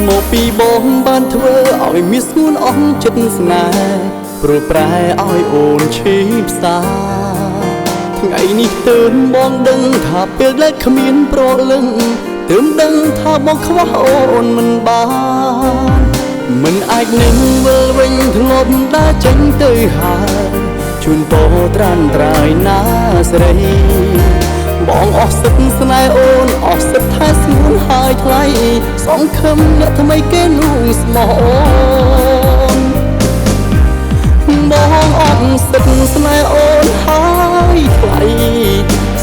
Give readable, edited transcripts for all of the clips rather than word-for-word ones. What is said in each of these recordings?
មកពីបងបានធ្វើឲ្យមានស្ងួនអស់ចិត្តស្នេហ៍ព្រោះប្រែឲ្យអូនឈឺផ្សាថ្ងៃនេះទើបបងដឹងថាពេលដែលគ្មានប្រលឹងទើបដឹងថាបងខ្វះអូនមិនបានមិនអាចនឹងវិលវិញធ្លាប់ដើរចេញទៅហើយជូនពរត្រានត្រៃណាស្រីបងអស់សិទ្ធស្នេហ៍អូនអស់សិទ្ធថែស្ងួនហើយថ្លៃសងខឹមអ្នកថ្មីគេនោះស្មោះអូនបងអស់សិទ្ធស្នេហ៍អូនហើយថ្លៃ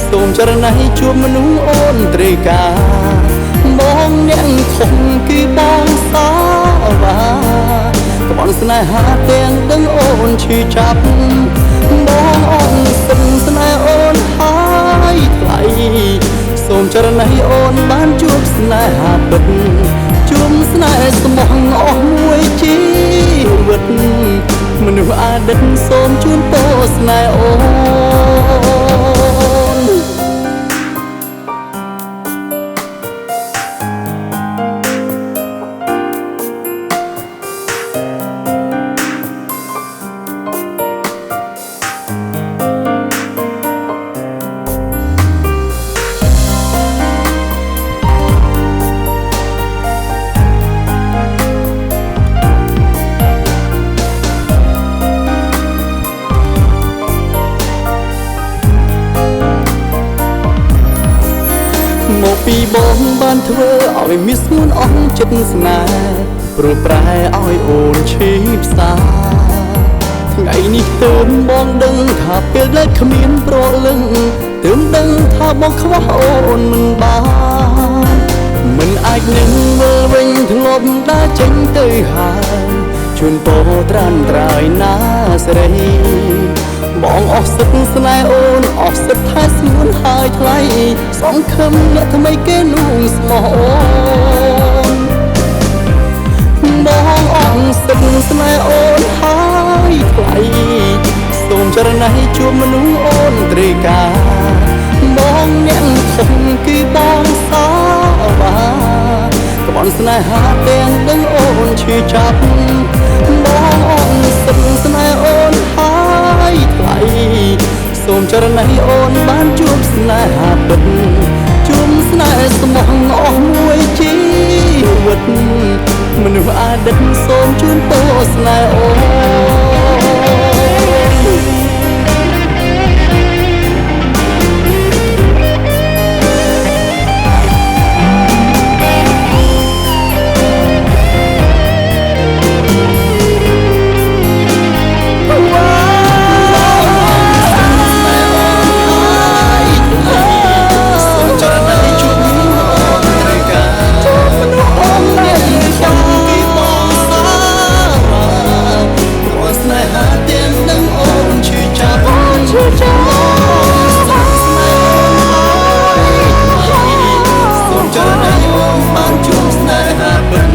សូមចរណៃជួបមនុស្សអូនត្រីកាបងអ្នកខំគឺបងសាវាក្បន់ស្នេហាទាំងដឹងអូនឈឺចាប់បងអស់សិទ្ធស្នេហ៍អូនហើយថ្លៃសូមចរណៃអូនបានជួបស្នេហាពិតជួបស្នេហ៍ស្មោះអស់មួយជីវិតមនុស្សអតីតសូមជូនពរស្នេហ៍អូនមកពីបងបានធ្វើឲ្យមានស្ងួនអស់ចិត្តស្នេហ៍ព្រោះប្រែឲ្យអូនឈឺផ្សាថ្ងៃនេះទើបបងដឹងថាពេលដែលគ្មានប្រលឹងទើបដឹងថាបងខ្វះអូនមិនបានមិនអាចនឹងវិលវិញធ្លាប់ដើរចេញទៅហើយជូនពរត្រានត្រៃណាស្រីបងអស់សិទ្ធស្នេហ៍អូនអស់សិទ្ធថែស្ងួនហើយថ្លៃសងខឹមអ្នកថ្មីគេនោះស្មោះអូនបងអស់សិទ្ធស្នេហ៍អូនហើយថ្លៃសូមចរណៃជួបមនុស្សអូនត្រីកាបងអ្នកខំគឺបងសាវាក្បន់ស្នេហាទាំងដឹងអូនឈឺចាប់បងអស់សិទ្ធស្នេហ៍អូនហើយថ្លៃសូមចរណៃអូនបានជួបស្នេហាពិតជួបស្នេហ៍ស្មោះអស់មួយជីវិតមនុស្សអតីតសូមជូនពរស្នេហ៍អូនបានជួបស្នេហាពិត